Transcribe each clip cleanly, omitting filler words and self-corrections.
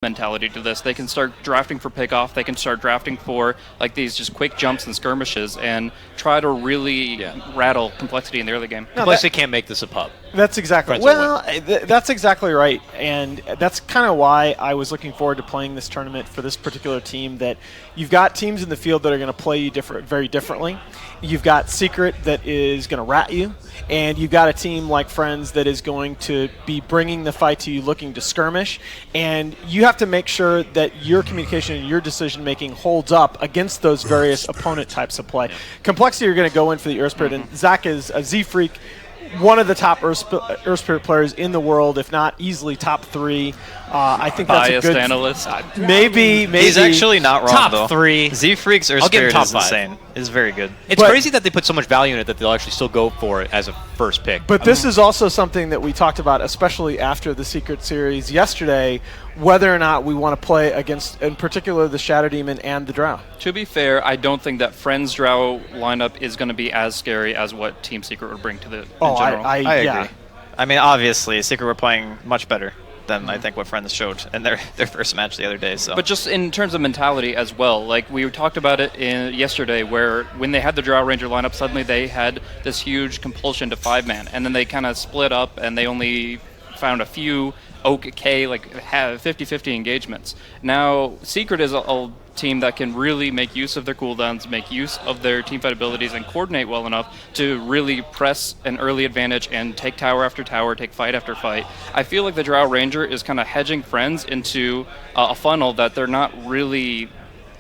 mentality to this. They can start drafting for pickoff. They can start drafting for like these just quick jumps and skirmishes and try to really rattle complexity in the early game. No, complexity can't make this a pub. That's exactly that's exactly right, and that's kind of why I was looking forward to playing this tournament for this particular team. That you've got teams in the field that are going to play you very differently. You've got Secret that is going to rat you, and you've got a team like Friends that is going to be bringing the fight to you, looking to skirmish, and you have to make sure that your communication and your decision making holds up against those various opponent types of play. Complexity are going to go in for the Earth Spirit, and Zach is a Z-Freak, one of the top Earth Spirit players in the world, if not easily top 3. I think that's biased a good analyst. Maybe he's actually not wrong top though. 3. Z-Freak's Earth Spirit is insane. It's very good. It's crazy that they put so much value in it that they'll actually still go for it as a first pick. But this is also something that we talked about, especially after the Secret Series yesterday, whether or not we want to play against, in particular, the Shadow Demon and the Drow. To be fair, I don't think that Friends Drow lineup is going to be as scary as what Team Secret would bring to the in general. I agree. I mean, obviously, Secret were playing much better than I think what Friends showed in their first match the other day. So, but just in terms of mentality as well, like we talked about it yesterday, where when they had the Drow Ranger lineup, suddenly they had this huge compulsion to 5-man, and then they kind of split up, and they only found a few okay, like have 50-50 engagements. Now, Secret is a team that can really make use of their cooldowns, make use of their teamfight abilities, and coordinate well enough to really press an early advantage and take tower after tower, take fight after fight. I feel like the Drow Ranger is kind of hedging Friends into a funnel that they're not really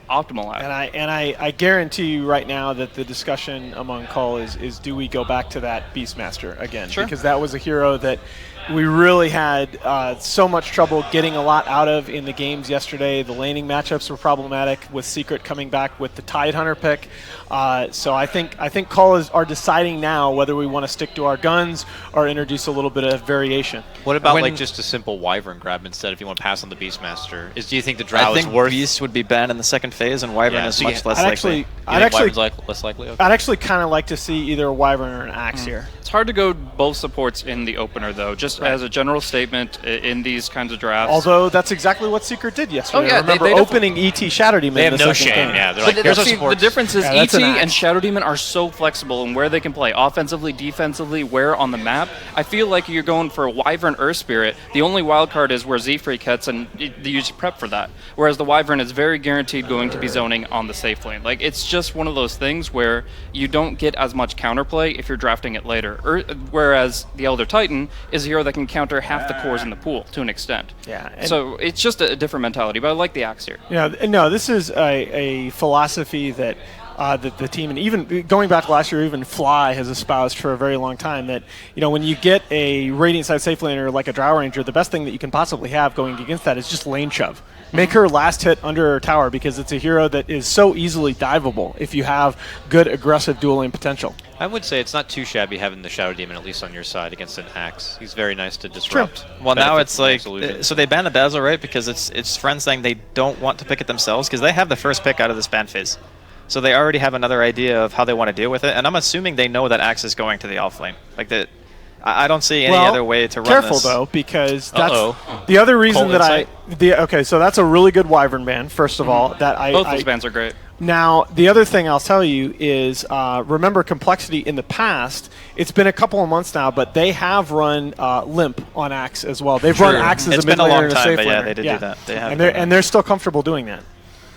optimal at. And I guarantee you right now that the discussion among coL is do we go back to that Beastmaster again? Sure. Because that was a hero that we really had so much trouble getting a lot out of in the games yesterday. The laning matchups were problematic with Secret coming back with the Tidehunter pick. So I think coL are deciding now whether we want to stick to our guns or introduce a little bit of variation. What about like just a simple Wyvern grab instead if you want to pass on the Beastmaster? Do you think the Drow is worth? I think Beast would be banned in the second phase, and Wyvern is much less likely. Less likely? Okay. I'd actually kind of like to see either a Wyvern or an Axe here. It's hard to go both supports in the opener, though. Just as a general statement in these kinds of drafts. Although that's exactly what Secret did yesterday. Oh, yeah, remember they opening ET Shadow Demon. They have in the no second shame. game. Yeah, they're like, here's our the difference is ET and Shadow Demon are so flexible in where they can play offensively, defensively, where on the map. I feel like you're going for a Wyvern Earth Spirit. The only wild card is where Z-Freak hits, and you just prep for that. Whereas the Wyvern is very guaranteed going to be zoning on the safe lane. Like, it's just one of those things where you don't get as much counterplay if you're drafting it later. Whereas the Elder Titan is a hero that can counter half the cores in the pool to an extent. Yeah. So it's just a different mentality, but I like the Axe here. Yeah, no, this is a philosophy that the team, and even going back last year, even Fly has espoused for a very long time, that when you get a Radiant side safe laner like a Drow Ranger, the best thing that you can possibly have going against that is just lane shove. Make her last hit under her tower, because it's a hero that is so easily diveable if you have good aggressive dual lane potential. I would say it's not too shabby having the Shadow Demon at least on your side against an Axe. He's very nice to disrupt. Well, now it's like, so they banned the Dazzle, right? Because it's Friends saying they don't want to pick it themselves, because they have the first pick out of this ban phase. So they already have another idea of how they want to deal with it, and I'm assuming they know that Axe is going to the offlane. Like that, I don't see any other way to run careful this. Though, because that's the other reason that okay, so that's a really good Wyvern ban. First of all, both those bans are great. Now, the other thing I'll tell you is, remember complexity in the past. It's been a couple of months now, but they have run Limp on Axe as well. They've run Axe as a mid laner and a safe laner. Yeah, they did do that. They have, and they're still comfortable doing that.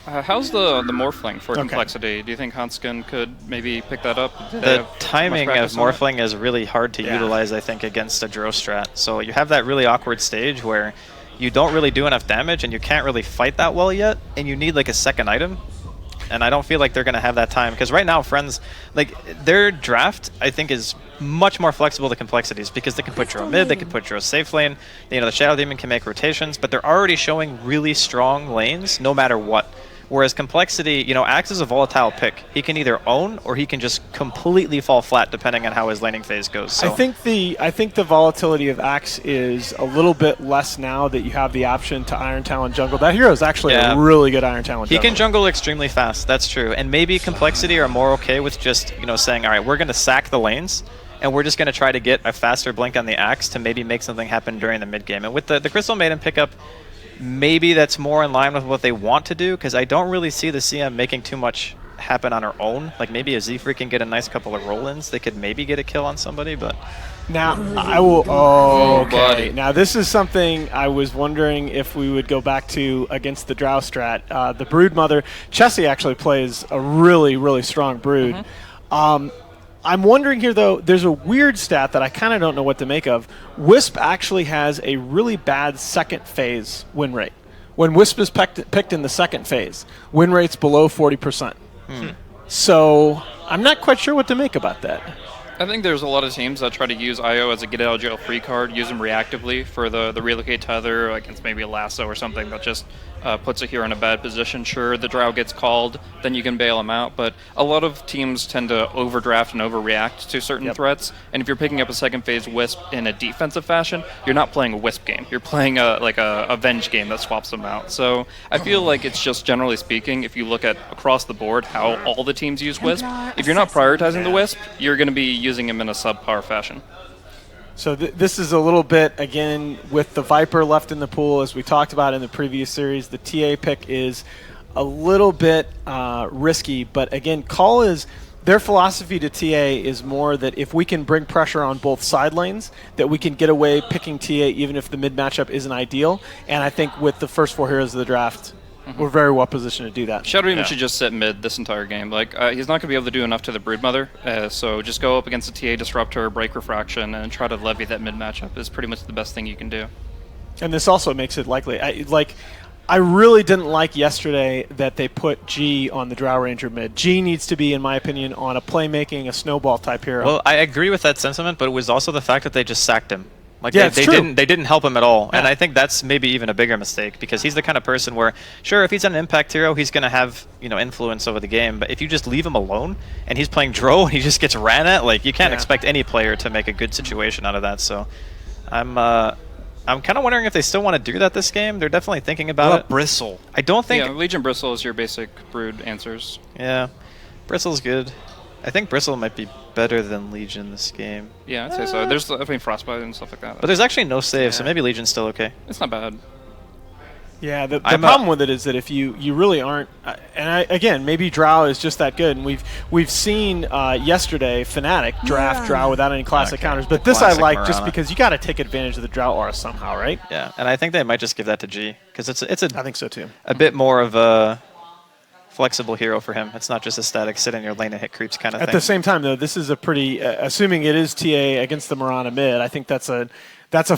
How's the Morphling for complexity? Do you think Hanskin could maybe pick that up? The timing of Morphling is really hard to utilize, I think, against a Drow strat. So you have that really awkward stage where you don't really do enough damage and you can't really fight that well yet, and you need like a second item. And I don't feel like they're going to have that time, because right now Friends, like their draft, I think, is much more flexible to complexities, because they can put Drow mid, they can put Drow safe lane, the Shadow Demon can make rotations, but they're already showing really strong lanes no matter what. Whereas complexity, Axe is a volatile pick. He can either own or he can just completely fall flat depending on how his laning phase goes. So. I think the volatility of Axe is a little bit less now that you have the option to Iron Talon jungle. That hero is actually a really good Iron Talon jungle. He can jungle extremely fast, that's true. And maybe complexity are more okay with just, saying, all right, we're going to sack the lanes, and we're just going to try to get a faster blink on the Axe to maybe make something happen during the mid game. And with the Crystal Maiden pickup, maybe that's more in line with what they want to do, because I don't really see the CM making too much happen on her own. Like maybe a Z-Free can get a nice couple of roll-ins. They could maybe get a kill on somebody, but... Now, I will... Oh, okay. buddy. Now, this is something I was wondering if we would go back to against the Drow strat. The Brood Mother, Chessie actually plays a really, really strong Brood. I'm wondering here, though, there's a weird stat that I kind of don't know what to make of. Wisp actually has a really bad second phase win rate. When Wisp is picked in the second phase, win rate's below 40%. So I'm not quite sure what to make about that. I think there's a lot of teams that try to use IO as a get-out-of-jail-free card, use them reactively for the relocate tether against maybe a lasso or something that just puts a hero in a bad position. Sure, the Drow gets called, then you can bail him out, but a lot of teams tend to overdraft and overreact to certain threats, and if you're picking up a second phase Wisp in a defensive fashion, you're not playing a Wisp game. You're playing a Venge game that swaps them out. So I feel like it's just generally speaking, if you look at across the board how all the teams use Wisp, if you're not prioritizing the Wisp, you're going to be using him in a subpar fashion. So this is a little bit, again, with the Viper left in the pool, as we talked about in the previous series, the TA pick is a little bit risky. But again, coL is, their philosophy to TA is more that if we can bring pressure on both side lanes, that we can get away picking TA even if the mid matchup isn't ideal. And I think with the first 4 heroes of the draft, we're very well positioned to do that. Shadow Demon should just sit mid this entire game. Like he's not going to be able to do enough to the Broodmother, so just go up against the TA Disruptor, break Refraction, and try to levy that mid matchup is pretty much the best thing you can do. And this also makes it likely. I really didn't like yesterday that they put G on the Drow Ranger mid. G needs to be, in my opinion, on a playmaking, a snowball type hero. Well, I agree with that sentiment, but it was also the fact that they just sacked him. Like yeah, they didn't help him at all. Yeah. And I think that's maybe even a bigger mistake, because he's the kind of person where, sure, if he's an impact hero, he's going to have, influence over the game. But if you just leave him alone and he's playing Dro and he just gets ran at, like, you can't expect any player to make a good situation out of that. So I'm kind of wondering if they still want to do that this game. They're definitely thinking about it. Bristle? I don't think... Yeah, Legion Bristle is your basic Brood answers. Yeah, Bristle's good. I think Bristle might be better than Legion this game. Yeah, I'd say so. There's definitely Frostbite and stuff like that. But there's actually no save, so maybe Legion's still okay. It's not bad. Yeah, the problem with it is that if you really aren't, again, maybe Drow is just that good, and we've seen yesterday Fnatic draft Drow without any classic counters, but this I like just because you got to take advantage of the Drow aura somehow, right? Yeah, and I think they might just give that to G, because it's I think so too. A bit more of a flexible hero for him. It's not just a static sit in your lane and hit creeps kind of thing. At the same time, though, this is a pretty, assuming it is TA against the Mirana mid, I think that's a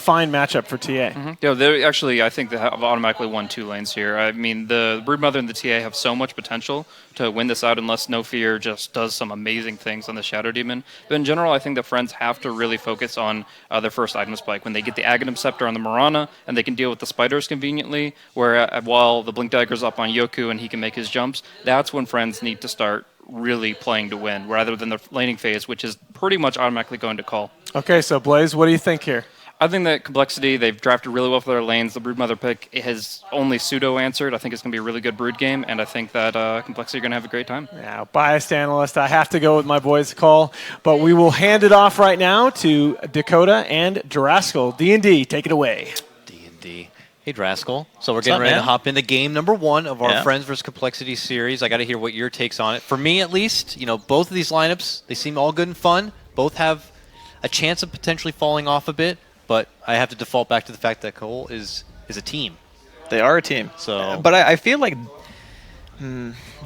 fine matchup for TA. Yeah, they actually, I think they have automatically won 2 lanes here. I mean, the Broodmother and the TA have so much potential to win this out unless No Fear just does some amazing things on the Shadow Demon. But in general, I think the Friends have to really focus on their first item spike. When they get the Aghanim Scepter on the Mirana and they can deal with the spiders conveniently, where while the Blink Dagger's up on Yoku and he can make his jumps, that's when Friends need to start really playing to win, rather than the laning phase, which is pretty much automatically going to coL. Okay, so Blaze, what do you think here? I think that compLexity, they've drafted really well for their lanes. The Broodmother pick has only pseudo-answered. I think it's going to be a really good Brood game, and I think that compLexity are going to have a great time. Now, biased analyst, I have to go with my boys' call, but we will hand it off right now to Dakota and Draskel. D&D, take it away. D&D. Hey, Draskel. So we're getting ready to hop into game number 1 of our Friends vs. compLexity series. I got to hear what your takes on it. For me, at least, both of these lineups, they seem all good and fun. Both have a chance of potentially falling off a bit. But I have to default back to the fact that coL is a team. They are a team. So, but I feel like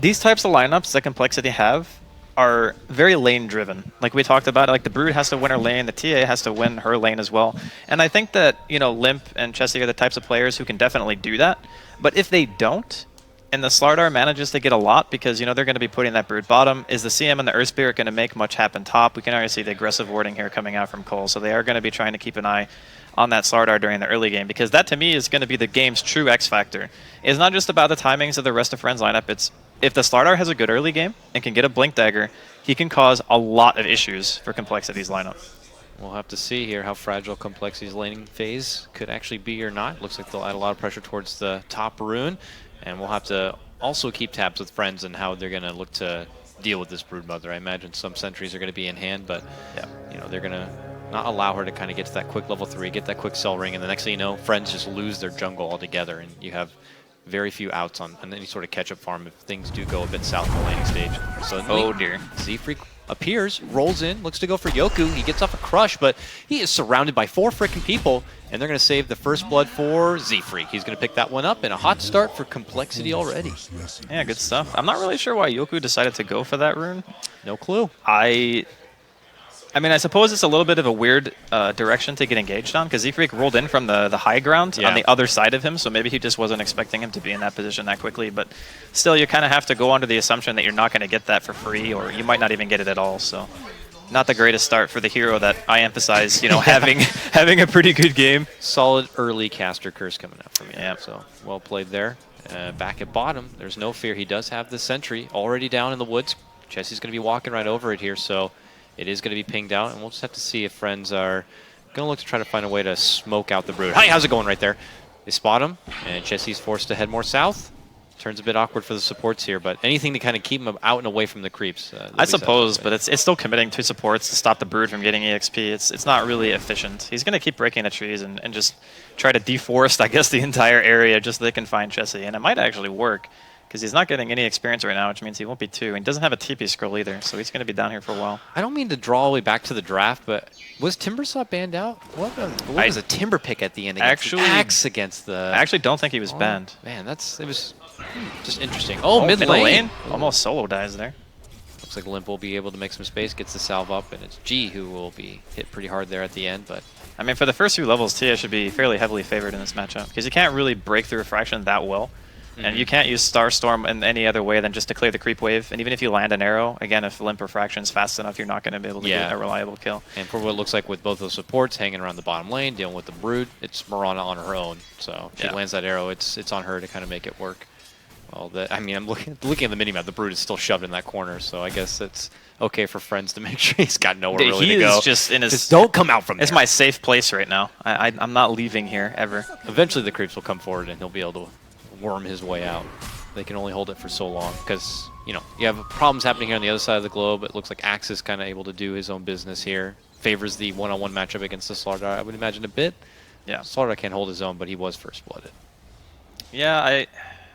these types of lineups that compLexity have are very lane-driven. Like we talked about, like the Brood has to win her lane, the TA has to win her lane as well. And I think that, Limp and Chessie are the types of players who can definitely do that. But if they don't, and the Slardar manages to get a lot because, they're going to be putting that Brood bottom, is the CM and the Earth Spirit going to make much happen top? We can already see the aggressive warding here coming out from coL, so they are going to be trying to keep an eye on that Slardar during the early game, because that, to me, is going to be the game's true X factor. It's not just about the timings of the rest of Friends lineup. It's if the Slardar has a good early game and can get a Blink Dagger, he can cause a lot of issues for compLexity's lineup. We'll have to see here how fragile compLexity's laning phase could actually be or not. Looks like they'll add a lot of pressure towards the top rune, and we'll have to also keep tabs with Friends and how they're going to look to deal with this Broodmother. I imagine some sentries are going to be in hand, but they're going to not allow her to kind of get to that quick level 3, get that quick cell ring, and the next thing you know, friends just lose their jungle altogether, and you have very few outs on any sort of catch-up farm if things do go a bit south in the laning stage. Suddenly, oh dear. Z-Freak appears, rolls in, looks to go for Yoku. He gets off a crush, but he is surrounded by 4 freaking people, and they're going to save the first blood for Z-Freak. He's going to pick that one up, and a hot start for compLexity already. Yeah, good stuff. I'm not really sure why Yoku decided to go for that rune. No clue. I mean, I suppose it's a little bit of a weird direction to get engaged on, because Z-Freak rolled in from the high ground on the other side of him, so maybe he just wasn't expecting him to be in that position that quickly. But still, you kind of have to go under the assumption that you're not going to get that for free, or you might not even get it at all. So not the greatest start for the hero that I emphasize, you know, having a pretty good game. Solid early caster curse coming out from him. Yeah. So well played there. Back at bottom, there's no fear. He does have the sentry already down in the woods. Jesse's going to be walking right over it here, so it is going to be pinged out, and we'll just have to see if friends are going to look to try to find a way to smoke out the Brood. Hi, how's it going right there? They spot him, and Jesse's forced to head more south. Turns a bit awkward for the supports here, but anything to kind of keep him out and away from the creeps. I suppose, but it's still committing 2 supports to stop the Brood from getting EXP. It's not really efficient. He's going to keep breaking the trees and just try to deforest, I guess, the entire area just so they can find Jesse, and it might actually work, because he's not getting any experience right now, which means he won't be 2. And he doesn't have a TP scroll either, so he's going to be down here for a while. I don't mean to draw all the way back to the draft, but was Timbersaw banned out? What was a Timber pick at the end against the Axe against the... I actually don't think he was banned. Man, it was just interesting. Oh, mid lane. Almost solo dies there. Looks like Limp will be able to make some space, gets the salve up, and it's G who will be hit pretty hard there at the end. But I mean, for the first few levels, Tia should be fairly heavily favored in this matchup, because you can't really break through refraction that well. And you can't use Starstorm in any other way than just to clear the creep wave. And even if you land an arrow, again, if Limp Refraction's fast enough, you're not going to be able to get a reliable kill. And for what it looks like with both those supports hanging around the bottom lane, dealing with the Brood, it's Mirana on her own. So if she lands that arrow, it's on her to kind of make it work. Well, I mean, I'm looking at the minimap. The Brood is still shoved in that corner, so I guess it's okay for friends to make sure he's got nowhere really to go. He is just in his... Just don't come out from there. It's my safe place right now. I'm not leaving here, ever. Eventually the creeps will come forward, and he'll be able to worm his way out. They can only hold it for so long because, you know, you have problems happening here on the other side of the globe. It looks like Axe is kind of able to do his own business here. Favors the one-on-one matchup against the Slardar, I would imagine, a bit. Yeah. Slardar can't hold his own, but he was first-blooded. Yeah,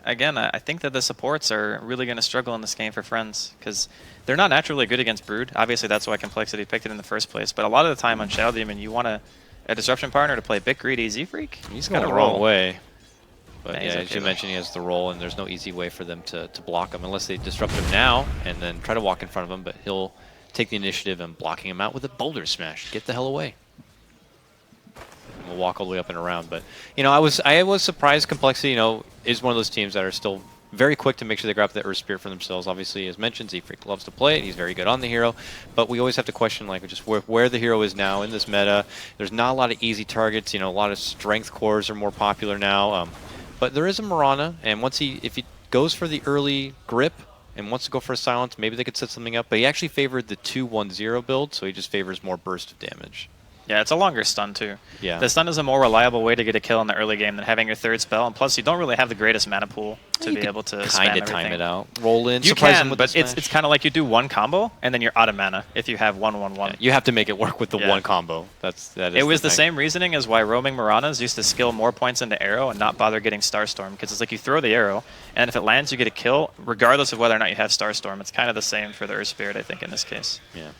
I think that the supports are really going to struggle in this game for friends because they're not naturally good against Brood. Obviously, that's why compLexity picked it in the first place. But a lot of the time on Shadow Demon, you want a disruption partner to play bit greedy Z-Freak. He's going the wrong way. But yeah, yeah, as you mentioned, he has the roll, and there's no easy way for them to block him unless they disrupt him now and then try to walk in front of him. But he'll take the initiative and blocking him out with a boulder smash. Get the hell away. And we'll walk all the way up and around. But you know, I was surprised. compLexity, you know, is one of those teams that are still very quick to make sure they grab that Earth Spirit for themselves. Obviously, as mentioned, Z-Freak loves to play it. He's very good on the hero. But we always have to question like just where the hero is now in this meta. There's not a lot of easy targets. You know, a lot of strength cores are more popular now. But there is a Mirana, and if he goes for the early grip and wants to go for a silence, maybe they could set something up. But he actually favored the 2-1-0 build, so he just favors more burst of damage. Yeah, it's a longer stun too. Yeah. The stun is a more reliable way to get a kill in the early game than having your third spell, and plus you don't really have the greatest mana pool to be able to kind of time it out. Roll in, you surprise can, him with but the it's kind of like you do one combo and then you're out of mana if you have 1-1-1. Yeah, you have to make it work with the one combo. That is. It was the same reasoning as why roaming Miranas used to skill more points into arrow and not bother getting Starstorm, because it's like you throw the arrow and if it lands you get a kill regardless of whether or not you have Starstorm. It's kind of the same for the Earth Spirit, I think, in this case. Yeah.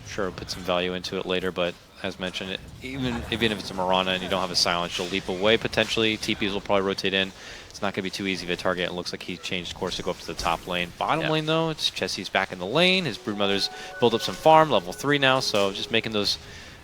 Sure, put some value into it later, but as mentioned, even if it's a Mirana and you don't have a silence, you'll leap away potentially. TPs will probably rotate in. It's not going to be too easy of a target. It looks like he changed course to go up to the top lane. Bottom lane, though, it's Jesse's back in the lane. His Broodmother's built up some farm, level 3 now, so just making those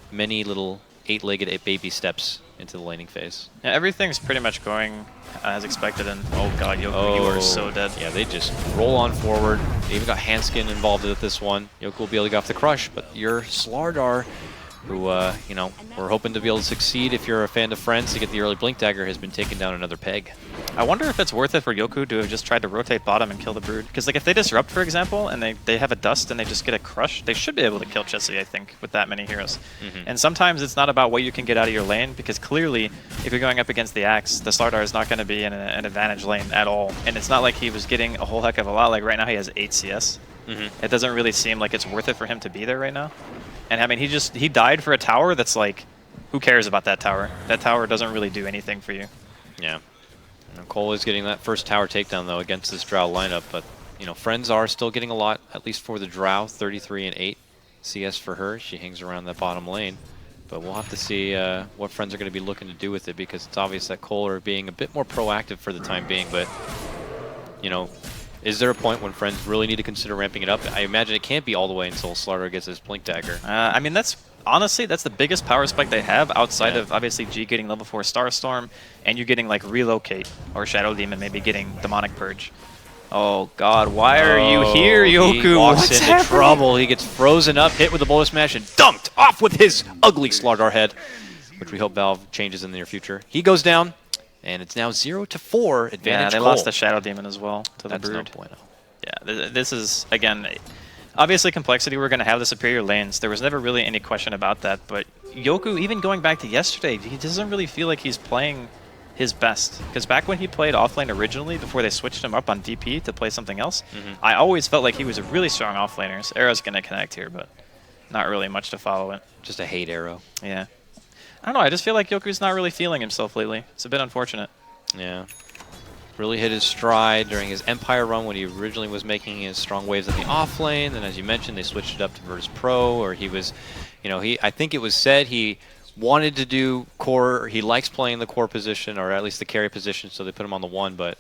many little 8-legged baby steps into the laning phase. Yeah, everything's pretty much going as expected, and oh god, Yoku, you are so dead. Yeah, they just roll on forward. They even got Handskin involved with this one. Yoku will be able to get off the crush, but your Slardar, who, you know, we're hoping to be able to succeed if you're a fan of Friends to get the early Blink Dagger, has been taken down another peg. I wonder if it's worth it for Yoku to have just tried to rotate bottom and kill the Brood. Because like if they disrupt, for example, and they have a dust and they just get a crush, they should be able to kill Jesse, I think, with that many heroes. And sometimes it's not about what you can get out of your lane, because clearly, if you're going up against the Axe, the Slardar is not going to be in an advantage lane at all. And it's not like he was getting a whole heck of a lot. Like right now he has 8 CS. It doesn't really seem like it's worth it for him to be there right now. And I mean, he died for a tower that's like, who cares about that tower? That tower doesn't really do anything for you. Yeah. coL is getting that first tower takedown, though, against this Drow lineup. But, Friends are still getting a lot, at least for the Drow, 33 and 8 CS for her. She hangs around that bottom lane. But we'll have to see what Friends are going to be looking to do with it, because it's obvious that coL are being a bit more proactive for the time being. But, is there a point when Friends really need to consider ramping it up? I imagine it can't be all the way until Slardar gets his Blink Dagger. I mean, honestly, that's the biggest power spike they have outside of, obviously, G getting level 4 Starstorm, and you getting, like, Relocate, or Shadow Demon maybe getting Demonic Purge. Oh, God, why are you here, Yoku? He walks into trouble. He gets frozen up, hit with the Boulder Smash, and dumped off with his ugly Slardar head, which we hope Valve changes in the near future. He goes down, and it's now 0-4 advantage Yeah, they coL. lost the Shadow Demon as well to the Brood. That's no bueno. Yeah, this is, again, obviously compLexity, we're going to have the superior lanes. There was never really any question about that, but Yoku, even going back to yesterday, he doesn't really feel like he's playing his best. Because back when he played offlane originally, before they switched him up on DP to play something else, I always felt like he was a really strong offlaner. So Arrow's going to connect here, but not really much to follow it. Just a hate arrow. Yeah. I don't know, I just feel like Yoku's not really feeling himself lately. It's a bit unfortunate. Yeah. Really hit his stride during his Empire run when he originally was making his strong waves in the off lane. Then, as you mentioned, they switched it up to Virtus Pro, or he was, I think it was said he wanted to do core. He likes playing the core position, or at least the carry position, so they put him on the 1. But,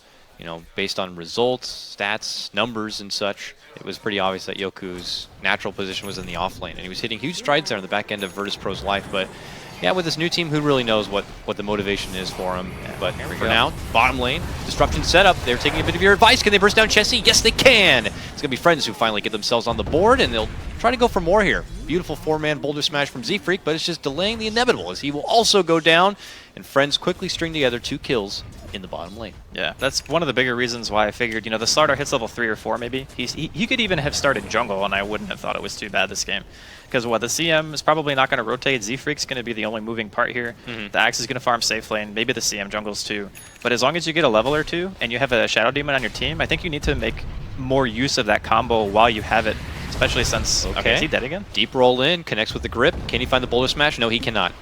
based on results, stats, numbers, and such, it was pretty obvious that Yoku's natural position was in the off lane. And he was hitting huge strides there in the back end of Virtus Pro's life. But yeah, with this new team, who really knows what the motivation is for him. But for now, bottom lane, disruption setup. They're taking a bit of your advice. Can they burst down Chessie? Yes, they can. It's going to be Friends who finally get themselves on the board, and they'll try to go for more here. Beautiful 4-man Boulder Smash from Z-Freak, but it's just delaying the inevitable, as he will also go down, and Friends quickly string together 2 kills in the bottom lane. Yeah, that's one of the bigger reasons why I figured, the Slardar hits level 3 or 4 maybe. He could even have started jungle, and I wouldn't have thought it was too bad this game. Because the CM is probably not going to rotate. Z-Freak's going to be the only moving part here. The Axe is going to farm safe lane. Maybe the CM jungles too. But as long as you get a level or 2 and you have a Shadow Demon on your team, I think you need to make more use of that combo while you have it. Especially since... Okay, is he dead again? Deep roll in, connects with the grip. Can he find the Boulder Smash? No, he cannot.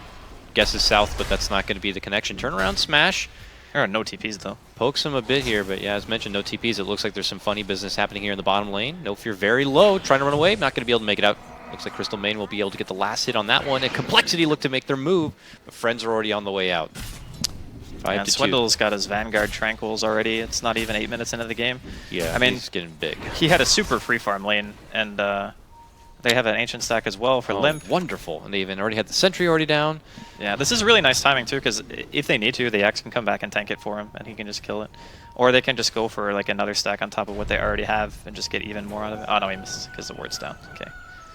Guesses south, but that's not going to be the connection. Turnaround smash. There are no TPs though. Pokes him a bit here, but yeah, as mentioned, no TPs. It looks like there's some funny business happening here in the bottom lane. No Fear very low, trying to run away. Not going to be able to make it out. Looks like Crystal Main will be able to get the last hit on that one. And compLexity look to make their move, but Friends are already on the way out. 5-2. Swindle's got his Vanguard Tranquils already. It's not even 8 minutes into the game. Yeah, I mean, he's getting big. He had a super free farm lane, and they have an Ancient stack as well for Limp. Wonderful. And they even already had the Sentry already down. Yeah, this is really nice timing too, because if they need to, the Axe can come back and tank it for him, and he can just kill it. Or they can just go for like another stack on top of what they already have and just get even more out of it. Oh no, he misses because the ward's down. Okay.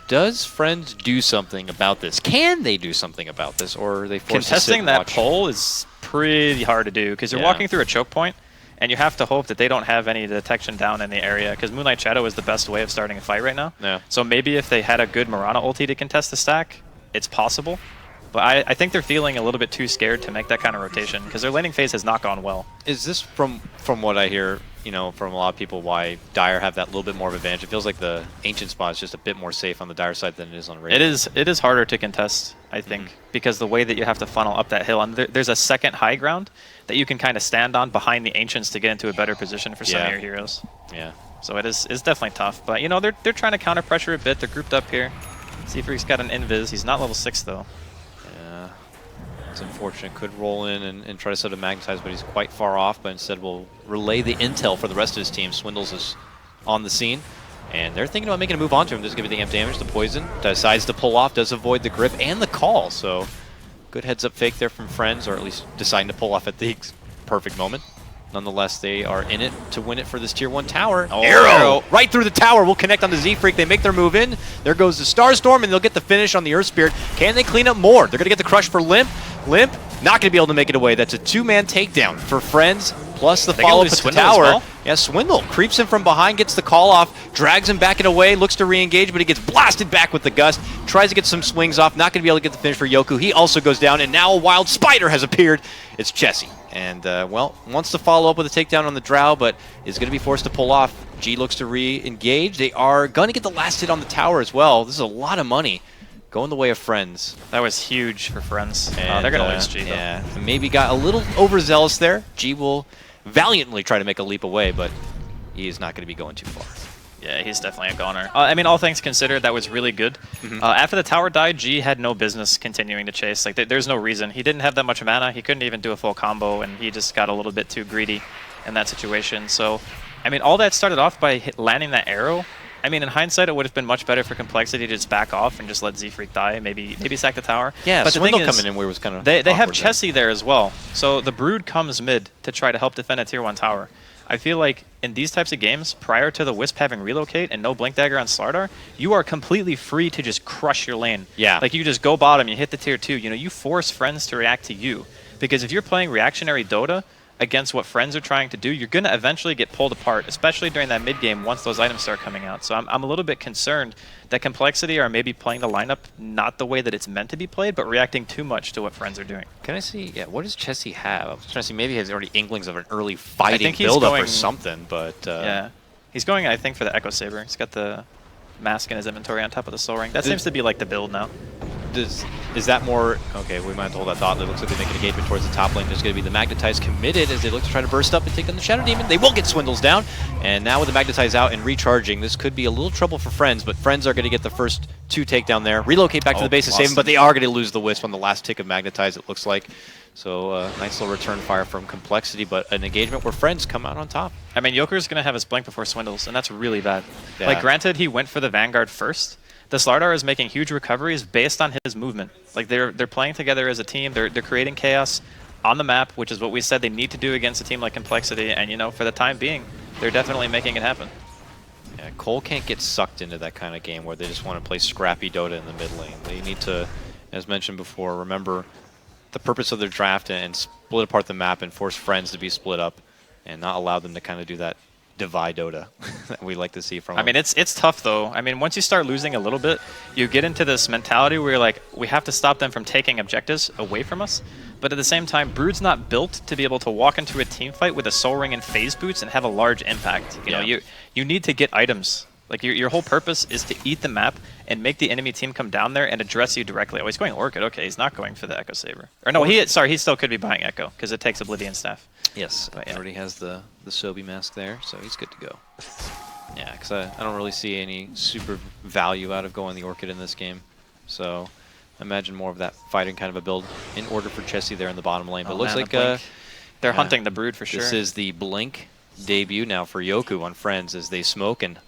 Does Friends do something about this? Can they do something about this, or are they forced Contesting to sit and that watch? pole is pretty hard to do, because you're walking through a choke point, and you have to hope that they don't have any detection down in the area, because Moonlight Shadow is the best way of starting a fight right now. Yeah. So maybe if they had a good Mirana ulti to contest the stack, it's possible. But I think they're feeling a little bit too scared to make that kind of rotation, because their laning phase has not gone well. Is this from what I hear, from a lot of people, why Dire have that little bit more of advantage? It feels like the Ancient spot is just a bit more safe on the Dire side than it is on Radiant. It is harder to contest, I think, because the way that you have to funnel up that hill, and there's a second high ground that you can kind of stand on behind the Ancients to get into a better position for some of your heroes. Yeah. So it's definitely tough, but they're trying to counter pressure a bit. They're grouped up here. Z-Freak's got an invis. He's not level 6 though. It's unfortunate. Could roll in and try to set a magnetize, but he's quite far off. But instead, will relay the intel for the rest of his team. Swindles is on the scene, and they're thinking about making a move onto him. Doesn't give it the amp damage. The poison decides to pull off. Does avoid the grip and the call. So good heads up fake there from Friends, or at least deciding to pull off at the perfect moment. Nonetheless, they are in it to win it for this Tier 1 tower. Oh, Arrow! Right through the tower. Will connect on the Z-Freak. They make their move in. There goes the Starstorm, and they'll get the finish on the Earth Spirit. Can they clean up more? They're going to get the crush for Limp. Limp, not going to be able to make it away. That's a 2-man takedown for Friends, plus the follow-up at the tower. Well? Yeah, Swindle creeps him from behind, gets the call off, drags him back and away, looks to re-engage, but he gets blasted back with the gust. Tries to get some swings off, not going to be able to get the finish for Yoku. He also goes down, and now a wild spider has appeared. It's Chessie. And, wants to follow up with a takedown on the Drow, but is going to be forced to pull off. G looks to re-engage. They are going to get the last hit on the tower as well. This is a lot of money going the way of Friends. That was huge for Friends. And, they're going to lose G, though. Yeah, maybe got a little overzealous there. G will valiantly try to make a leap away, but he is not going to be going too far. Yeah, he's definitely a goner. I mean, all things considered, that was really good. After the tower died, G had no business continuing to chase. Like, there's no reason. He didn't have that much mana. He couldn't even do a full combo, and he just got a little bit too greedy in that situation. So, I mean, all that started off by landing that arrow. I mean, in hindsight, it would have been much better for compLexity to just back off and just let Z-Freak die, maybe sack the tower. Yeah, but Swindle the thing is, coming in where it was kind of they have Chessie there as well. So the Brood comes mid to try to help defend a tier 1 tower. I feel like in these types of games, prior to the Wisp having relocate and no Blink Dagger on Slardar, you are completely free to just crush your lane. Yeah. Like, you just go bottom, you hit the tier 2, you force Friends to react to you. Because if you're playing reactionary Dota against what Friends are trying to do, you're going to eventually get pulled apart, especially during that mid game once those items start coming out. So I'm a little bit concerned that compLexity are maybe playing the lineup not the way that it's meant to be played, but reacting too much to what Friends are doing. Can I see? Yeah, what does Chessie have? I was trying to see. Maybe he has already inklings of an early fighting build-up or something, but... yeah. He's going, I think, for the Echo Saber. He's got the mask in his inventory on top of the Soul Ring. That seems to be like the build now. Is that more... Okay, we might hold that thought. It looks like they make an engagement towards the top lane. There's going to be the Magnetize committed as they look to try to burst up and take on the Shadow Demon. They will get Swindles down. And now with the Magnetize out and recharging, this could be a little trouble for Friends, but Friends are going to get the first 2 takedown there. Relocate back to the base to save him, but they are going to lose the Wisp on the last tick of Magnetize, it looks like. So nice little return fire from compLexity, but an engagement where Friends come out on top. I mean, Joker's going to have his blink before Swindles, and that's really bad. Yeah. Like, granted, he went for the Vanguard first. The Slardar is making huge recoveries based on his movement. Like, they're playing together as a team. They're creating chaos on the map, which is what we said they need to do against a team like compLexity. And, for the time being, they're definitely making it happen. Yeah, coL can't get sucked into that kind of game where they just want to play scrappy Dota in the mid lane. They need to, as mentioned before, remember the purpose of their draft and split apart the map and force Friends to be split up and not allow them to kind of do that divide Dota that we like to see from them. I mean, it's tough, though. I mean, once you start losing a little bit, you get into this mentality where you're like, we have to stop them from taking objectives away from us. But at the same time, Brood's not built to be able to walk into a team fight with a Soul Ring and Phase Boots and have a large impact. You know, you need to get items. Like, your whole purpose is to eat the map and make the enemy team come down there and address you directly. Oh, he's going Orchid. Okay, he's not going for the Echo Saber. Or no, he still could be buying Echo because it takes Oblivion Staff. Yes, he already has the Sobi mask there, so he's good to go. Yeah, because I don't really see any super value out of going the Orchid in this game. So I imagine more of that fighting kind of a build in order for Chessie there in the bottom lane. But it looks like they're hunting the Brood for sure. This is the Blink debut now for Yoku on Friends as they smoke and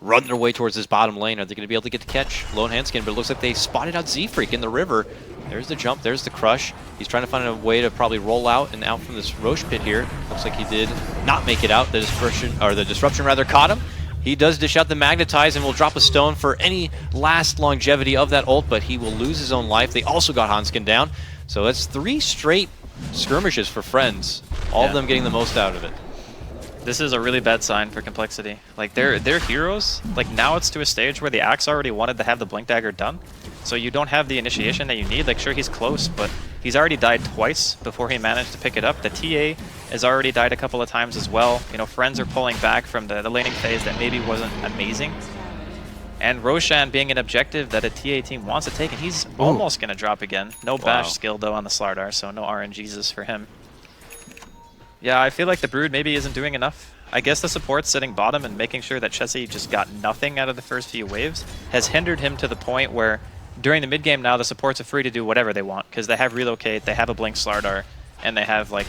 run their way towards this bottom lane. Are they going to be able to get the catch? Lone Handskin, but it looks like they spotted out Z-Freak in the river. There's the jump, there's the crush. He's trying to find a way to probably roll out and out from this Roche pit here. Looks like he did not make it out. The disruption rather caught him. He does dish out the Magnetize and will drop a stone for any last longevity of that ult, but he will lose his own life. They also got Hanskin down. So that's 3 straight skirmishes for Friends. All of them getting the most out of it. This is a really bad sign for compLexity. Like, they're heroes. Like, now it's to a stage where the Axe already wanted to have the Blink Dagger done. So you don't have the initiation that you need. Like, sure, he's close, but he's already died twice before he managed to pick it up. The TA has already died a couple of times as well. You know, Friends are pulling back from the laning phase that maybe wasn't amazing. And Roshan being an objective that a TA team wants to take, and he's almost going to drop again. No bash skill, though, on the Slardar, so no RNGesus for him. Yeah, I feel like the Brood maybe isn't doing enough. I guess the support sitting bottom and making sure that Chessie just got nothing out of the first few waves has hindered him to the point where during the mid game now the supports are free to do whatever they want because they have Relocate, they have a Blink Slardar, and they have like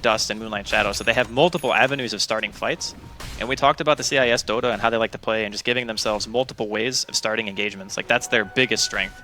Dust and Moonlight Shadow. So they have multiple avenues of starting fights. And we talked about the CIS Dota and how they like to play and just giving themselves multiple ways of starting engagements. Like, that's their biggest strength.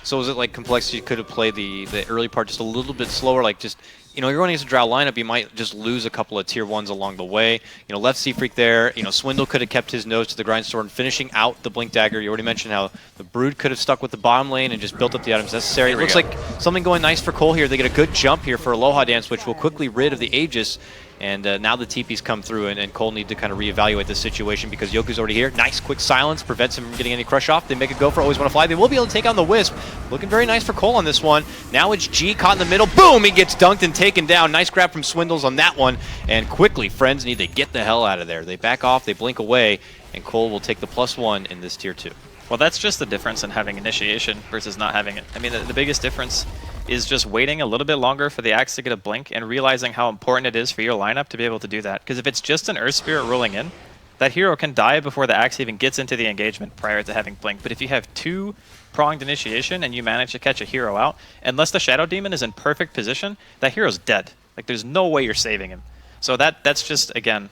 So is it like compLexity could have played the early part just a little bit slower, like just, you know, you're running against a Drow lineup, you might just lose a couple of tier 1s along the way. You know, left Z-Freak there, you know, Swindle could have kept his nose to the grindstone, finishing out the Blink Dagger. You already mentioned how the Brood could have stuck with the bottom lane and just built up the items necessary. It looks like something going nice for coL here. They get a good jump here for Aloha Dance, which will quickly rid of the Aegis. And now the TP's come through, and coL need to kind of reevaluate this situation because Yoku's already here. Nice quick silence, prevents him from getting any crush off. They make a go for Always Want to Fly. They will be able to take on the Wisp. Looking very nice for coL on this one. Now it's G caught in the middle. Boom! He gets dunked and taken down. Nice grab from Swindles on that one. And quickly, Friends need to get the hell out of there. They back off, they blink away, and coL will take the +1 in this tier 2. Well, that's just the difference in having initiation versus not having it. I mean, the biggest difference is just waiting a little bit longer for the axe to get a blink and realizing how important it is for your lineup to be able to do that. Because if it's just an Earth Spirit rolling in, that hero can die before the axe even gets into the engagement prior to having blink. But if you have 2-pronged initiation and you manage to catch a hero out, unless the Shadow Demon is in perfect position, that hero's dead. Like, there's no way you're saving him. So that's just, again,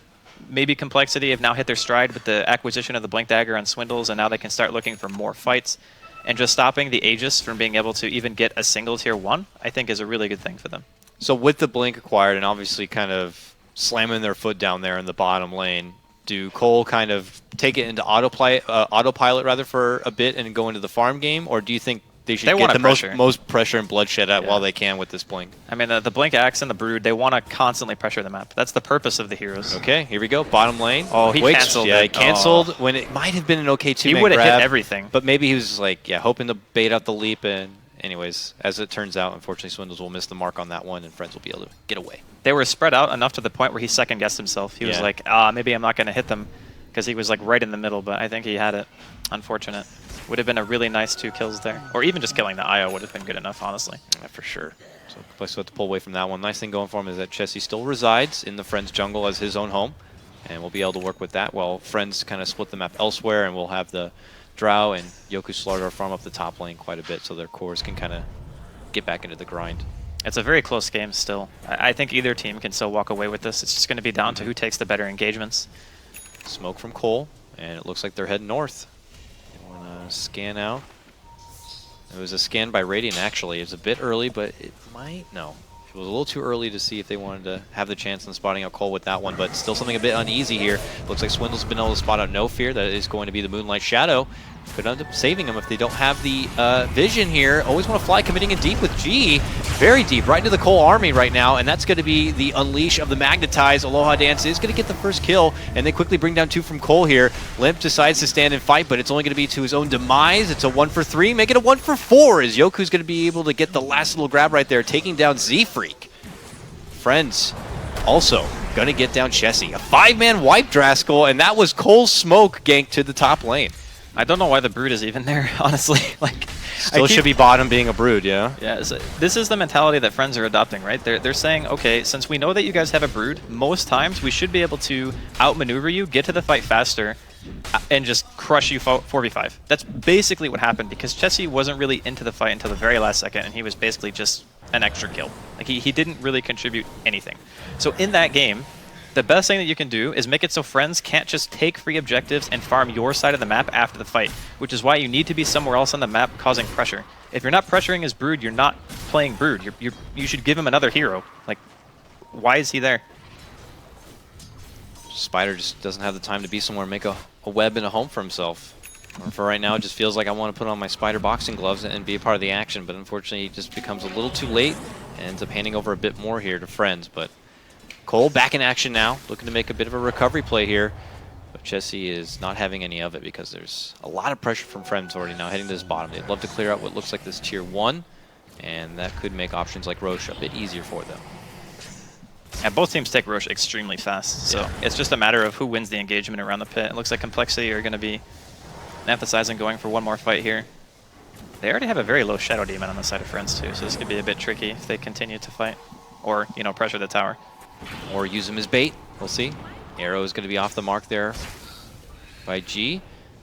maybe compLexity have now hit their stride with the acquisition of the Blink Dagger on Swindles, and now they can start looking for more fights. And just stopping the Aegis from being able to even get a single tier 1, I think is a really good thing for them. So with the Blink acquired and obviously kind of slamming their foot down there in the bottom lane, do coL kind of take it into autopilot rather for a bit and go into the farm game, or do you think they should get the most pressure and bloodshed at while they can with this Blink? I mean, the Blink Axe and the Brood, they want to constantly pressure the map. That's the purpose of the heroes. Okay, here we go. Bottom lane. Oh, he canceled Yeah, it. he canceled when it might have been an okay two-man He would have grab, hit everything. but maybe he was just like, hoping to bait out the leap. And anyways, as it turns out, unfortunately, Swindles will miss the mark on that one, and Friends will be able to get away. They were spread out enough to the point where he second-guessed himself. He was like, maybe I'm not going to hit them, because he was like right in the middle, but I think he had it. Unfortunate. Would have been a really nice 2 kills there. Or even just killing the IO would have been good enough, honestly. Yeah, for sure. So compLexity will have to pull away from that one. Nice thing going for him is that Chessie still resides in the Friends jungle as his own home, and we'll be able to work with that while Friends kind of split the map elsewhere, and we'll have the Drow and Yoku Slardar farm up the top lane quite a bit so their cores can kind of get back into the grind. It's a very close game still. I think either team can still walk away with this. It's just going to be down to who takes the better engagements. Smoke from coL, and it looks like they're heading north. You want to scan out? It was a scan by Radiant, actually. It's a bit early, but it might... No. It was a little too early to see if they wanted to have the chance in spotting out coL with that one, but still something a bit uneasy here. Looks like Swindle's been able to spot out No Fear. That is going to be the Moonlight Shadow. Could end up saving him if they don't have the vision here. Always want to fly, committing in deep with G. Very deep, right into the coL army right now, and that's going to be the unleash of the Magnetize. Aloha Dance is going to get the first kill, and they quickly bring down 2 from coL here. Limp decides to stand and fight, but it's only going to be to his own demise. It's a 1 for 3, make it a 1 for 4, as Yoku's going to be able to get the last little grab right there, taking down Z-Freak. Friends also going to get down Chessie. A 5-man wipe Draskell, and that was coL's smoke gank to the top lane. I don't know why the Brood is even there, honestly. Like, Still should be bottom being a Brood, yeah? Yeah, so this is the mentality that Friends are adopting, right? They're saying, okay, since we know that you guys have a Brood, most times we should be able to outmaneuver you, get to the fight faster, and just crush you 4v5. That's basically what happened, because Chessie wasn't really into the fight until the very last second, and he was basically just an extra kill. Like, he didn't really contribute anything. So in that game, the best thing that you can do is make it so Friends can't just take free objectives and farm your side of the map after the fight, which is why you need to be somewhere else on the map causing pressure. If you're not pressuring his Brood, you're not playing Brood. You should give him another hero. Like, why is he there? Spider just doesn't have the time to be somewhere and make a web and a home for himself. Or for right now, it just feels like I want to put on my Spider boxing gloves and be a part of the action, but unfortunately, he just becomes a little too late and ends up handing over a bit more here to Friends. But coL back in action now, looking to make a bit of a recovery play here. But Chessie is not having any of it because there's a lot of pressure from Friends already now heading to this bottom. They'd love to clear out what looks like this tier 1, and that could make options like Roche a bit easier for them. And both teams take Roche extremely fast, so it's just a matter of who wins the engagement around the pit. It looks like compLexity are going to be emphasizing going for one more fight here. They already have a very low Shadow Demon on the side of Friends too, so this could be a bit tricky if they continue to fight. Or, you know, pressure the tower. Or use him as bait. We'll see. Arrow is going to be off the mark there by G.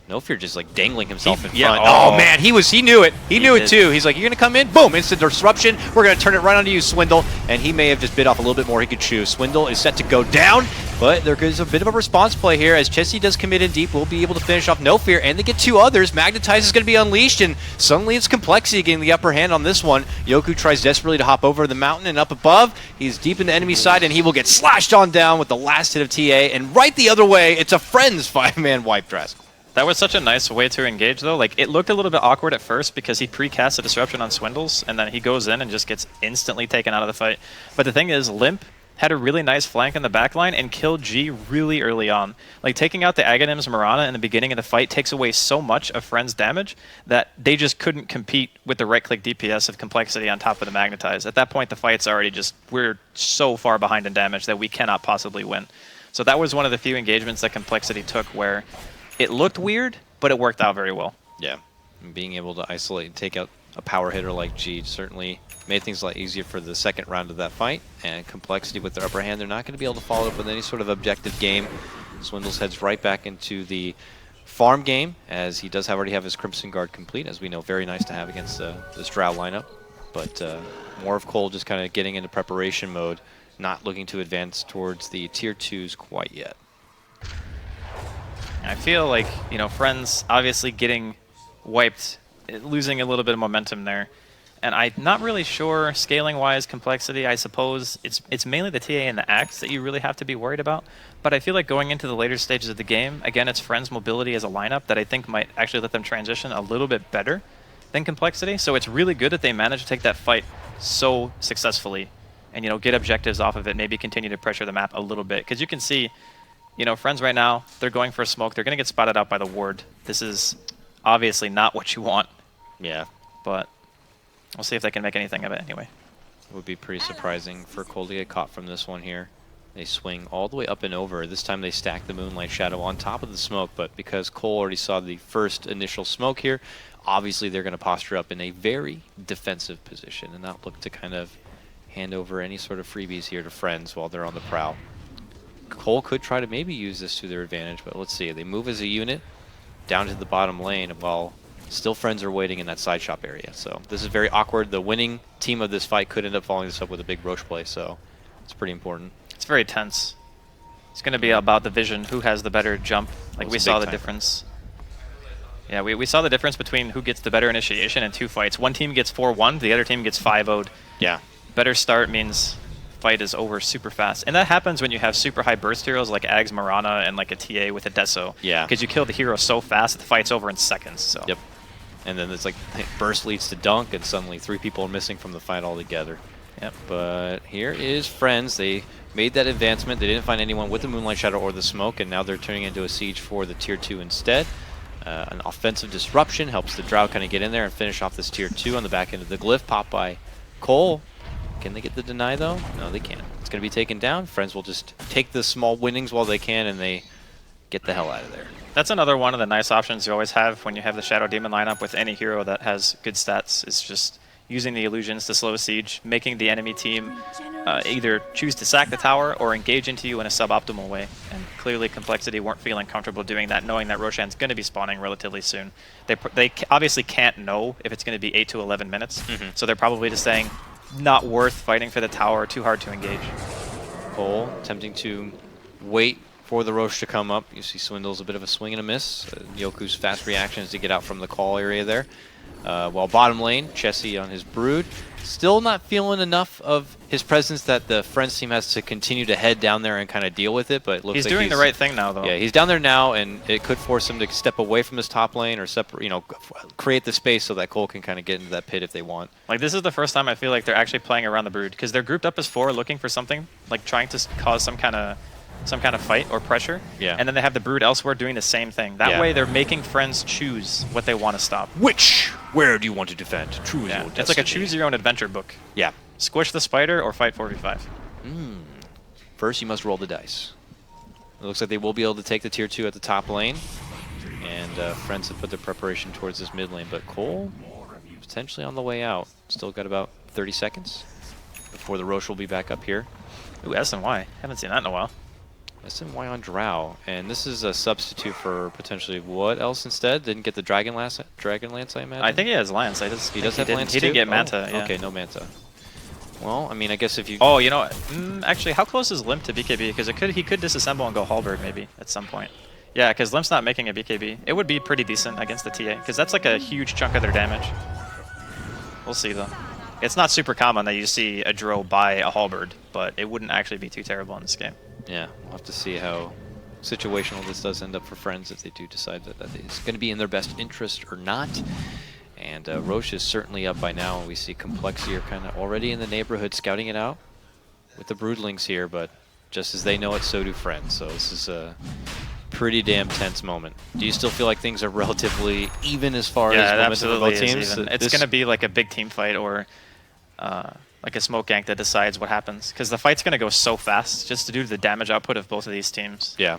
No Fear just like dangling himself in front. Oh man, he knew it. He knew it too. He's like, you're gonna come in, boom, instant disruption. We're gonna turn it right onto you, Swindle. And he may have just bit off a little bit more he could chew. Swindle is set to go down, but there is a bit of a response play here as Chessie does commit in deep. We'll be able to finish off No Fear, and they get 2 others. Magnetize is gonna be unleashed, and suddenly it's compLexity getting the upper hand on this one. Yoku tries desperately to hop over the mountain and up above. He's deep in the enemy side, and he will get slashed on down with the last hit of TA. And right the other way, it's a Friends 5-man wipe Draskell. That was such a nice way to engage, though. Like, it looked a little bit awkward at first because he precast a disruption on Swindles, and then he goes in and just gets instantly taken out of the fight. But the thing is, Limp had a really nice flank in the backline and killed G really early on. Like, taking out the Aghanim's Mirana in the beginning of the fight takes away so much of Friends' damage that they just couldn't compete with the right-click DPS of compLexity on top of the Magnetize. At that point, the fight's already just, we're so far behind in damage that we cannot possibly win. So that was one of the few engagements that compLexity took where it looked weird, but it worked out very well. Yeah, and being able to isolate and take out a power hitter like G certainly made things a lot easier for the second round of that fight. And compLexity with their upper hand, they're not going to be able to follow up with any sort of objective game. Swindles heads right back into the farm game, as he does already have his Crimson Guard complete, as we know, very nice to have against this Drow lineup. But more of coL just kind of getting into preparation mode, not looking to advance towards the tier 2s quite yet. I feel like, you know, Friends obviously getting wiped, losing a little bit of momentum there. And I'm not really sure, scaling-wise, compLexity, I suppose it's mainly the TA and the Axe that you really have to be worried about. But I feel like going into the later stages of the game, again, it's Friends' mobility as a lineup that I think might actually let them transition a little bit better than compLexity. So it's really good that they managed to take that fight so successfully and, you know, get objectives off of it, maybe continue to pressure the map a little bit. Because you can see, you know, Friends right now, they're going for a smoke. They're going to get spotted out by the ward. This is obviously not what you want. Yeah. But we'll see if they can make anything of it anyway. It would be pretty surprising for coL to get caught from this one here. They swing all the way up and over. This time they stack the Moonlight Shadow on top of the smoke, but because coL already saw the first initial smoke here, obviously they're going to posture up in a very defensive position and not look to kind of hand over any sort of freebies here to Friends while they're on the prowl. coL could try to maybe use this to their advantage, but let's see. They move as a unit down to the bottom lane while still Friends are waiting in that side shop area. So this is very awkward. The winning team of this fight could end up following this up with a big Roche play, so it's pretty important. It's very tense. It's going to be about the vision, who has the better jump. Like we saw the difference. Yeah, we saw the difference between who gets the better initiation in two fights. One team gets 4-1, the other team gets 5-0'd. Yeah. Better start means fight is over super fast. And that happens when you have super high burst heroes like Ags, Marana, and like a TA with a Deso. Yeah. Because you kill the hero so fast that the fight's over in seconds. So. Yep. And then it's like burst leads to dunk, and suddenly 3 people are missing from the fight altogether. Yep. But here is Friends. They made that advancement. They didn't find anyone with the Moonlight Shadow or the smoke, and now they're turning into a siege for the tier 2 instead. An offensive disruption helps the Drow kind of get in there and finish off this tier 2 on the back end of the glyph. Pop by coL. Can they get the deny, though? No, they can't. It's going to be taken down. Friends will just take the small winnings while they can, and they get the hell out of there. That's another one of the nice options you always have when you have the Shadow Demon lineup with any hero that has good stats. Is just using the illusions to slow siege, making the enemy team either choose to sack the tower or engage into you in a suboptimal way. And clearly compLexity weren't feeling comfortable doing that, knowing that Roshan's going to be spawning relatively soon. They obviously can't know if it's going to be 8 to 11 minutes, so they're probably just saying, not worth fighting for the tower, too hard to engage. coL attempting to wait for the Roche to come up. You see Swindle's a bit of a swing and a miss. Yoku's fast reaction is to get out from the coL area there. While bottom lane, Chessie on his Brood, still not feeling enough of his presence that the Friends team has to continue to head down there and kind of deal with it. But it looks he's like doing the right thing now, though. Yeah, he's down there now, and it could force him to step away from his top lane or separate, you know, create the space so that coL can kind of get into that pit if they want. Like, this is the first time I feel like they're actually playing around the Brood, because they're grouped up as 4 looking for something, like trying to cause some kind of fight or pressure. Yeah. And then they have the Brood elsewhere doing the same thing. That way they're making Friends choose what they want to stop. Where do you want to defend? Choose your destiny. It's like a choose your own adventure book. Yeah. Squish the spider or fight 4v5. First, you must roll the dice. It looks like they will be able to take the tier 2 at the top lane. And Friends have put their preparation towards this mid lane. But coL potentially on the way out. Still got about 30 seconds before the Roche will be back up here. Ooh, S&Y. Haven't seen that in a while. SNY on Drow, and this is a substitute for potentially what else instead? Didn't get the Dragonlance, I imagine? I think he has Lance. He does have Lance too? He didn't get Manta, yeah. Okay, no Manta. Well, I mean, I guess if you... Oh, you know what? Actually, how close is Limp to BKB? Because he could disassemble and go Halberd maybe at some point. Yeah, because Limp's not making a BKB. It would be pretty decent against the TA, because that's like a huge chunk of their damage. We'll see, though. It's not super common that you see a Dro buy a Halberd, but it wouldn't actually be too terrible in this game. Yeah, we'll have to see how situational this does end up for Friends if they do decide that it's going to be in their best interest or not. And Roche is certainly up by now. We see compLexity are kind of already in the neighborhood scouting it out with the Broodlings here, but just as they know it, so do Friends. So this is a pretty damn tense moment. Do you still feel like things are relatively even as far as momentum for both teams? It's going to be like a big team fight or like a smoke gank that decides what happens. Because the fight's going to go so fast just due to the damage output of both of these teams. Yeah.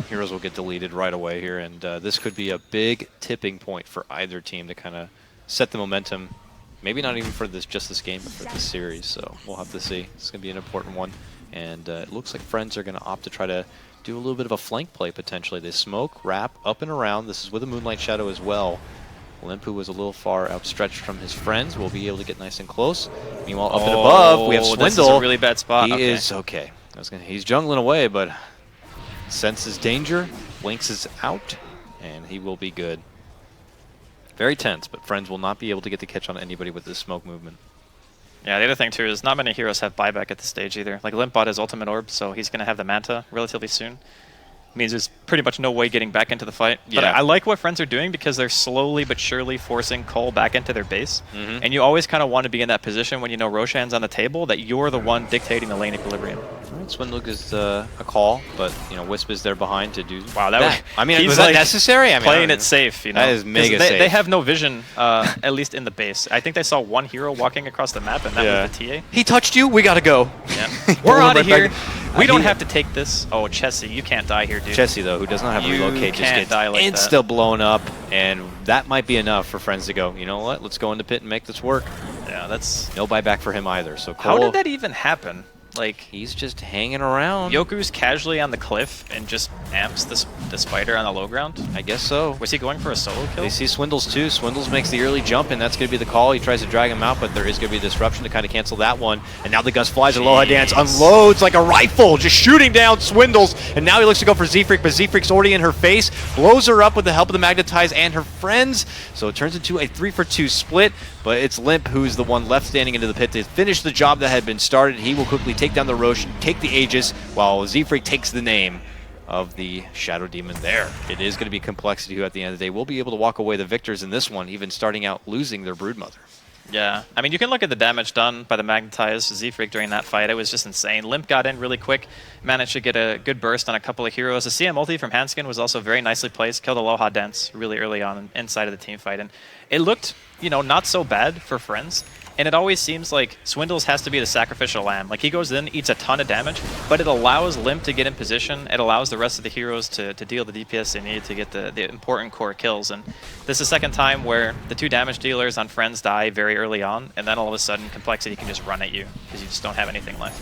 Heroes will get deleted right away here, and this could be a big tipping point for either team to kind of set the momentum. Maybe not even for just this game, but for this series. So we'll have to see. It's going to be an important one. And it looks like Friends are going to opt to try to do a little bit of a flank play potentially. They smoke, wrap, up and around. This is with a Moonlight Shadow as well. Limp, who was a little far outstretched from his friends, will be able to get nice and close. Meanwhile, up and above, we have Swindle. This is a really bad spot. He is okay. He's jungling away, but senses danger. Blinks is out, and he will be good. Very tense, but Friends will not be able to get the catch on anybody with this smoke movement. Yeah, the other thing too is not many heroes have buyback at this stage either. Like Limp bought his ultimate orb, so he's going to have the Manta relatively soon. Means there's pretty much no way getting back into the fight. Yeah. But I like what Friends are doing because they're slowly but surely forcing coL back into their base. And you always kind of want to be in that position when you know Roshan's on the table, that you're the one dictating the lane equilibrium. Right, Swindle is a call, but Wisp is there behind to do that. Was, I mean, was that necessary? I mean, playing it safe, you know. That is mega safe. They have no vision, at least in the base. I think they saw one hero walking across the map, and that was the TA. He touched you. We gotta go. Yeah. We're out of here. We don't have to take this. Oh, Chessie, you can't die here, dude. Chessie, though, who does not have a relocate, just gets like insta-blown up, and that might be enough for Friends to go, you know what, let's go into pit and make this work. Yeah, that's... No buyback for him either, so coL... How did that even happen? Like, he's just hanging around. Yoku's casually on the cliff and just amps the spider on the low ground? I guess so. Was he going for a solo kill? They see Swindles too. Swindles makes the early jump, and that's going to be the call. He tries to drag him out, but there is going to be a disruption to kind of cancel that one. And now the Gus flies. Aloha Dance unloads like a rifle, just shooting down Swindles. And now he looks to go for Z-Freak, but Z-Freak's already in her face. Blows her up with the help of the Magnetize and her friends. So it turns into a 3-for-2 split, but it's Limp who's the one left standing into the pit to finish the job that had been started. He will quickly take down the Roshan, take the Aegis, while Z-Freak takes the name of the Shadow Demon there. It is going to be compLexity who at the end of the day will be able to walk away the victors in this one, even starting out losing their Broodmother. Yeah, I mean, you can look at the damage done by the Magnetized Z-Freak during that fight. It was just insane. Limp got in really quick, managed to get a good burst on a couple of heroes. The CM ulti from Hanskin was also very nicely placed, killed Aloha Dance really early on inside of the team fight. And it looked, you know, not so bad for Friends. And it always seems like Swindles has to be the sacrificial lamb. Like, he goes in, eats a ton of damage, but it allows Limp to get in position. It allows the rest of the heroes to deal the DPS they need to get the important core kills. And this is the second time where the 2 damage dealers on Friends die very early on, and then all of a sudden compLexity can just run at you because you just don't have anything left.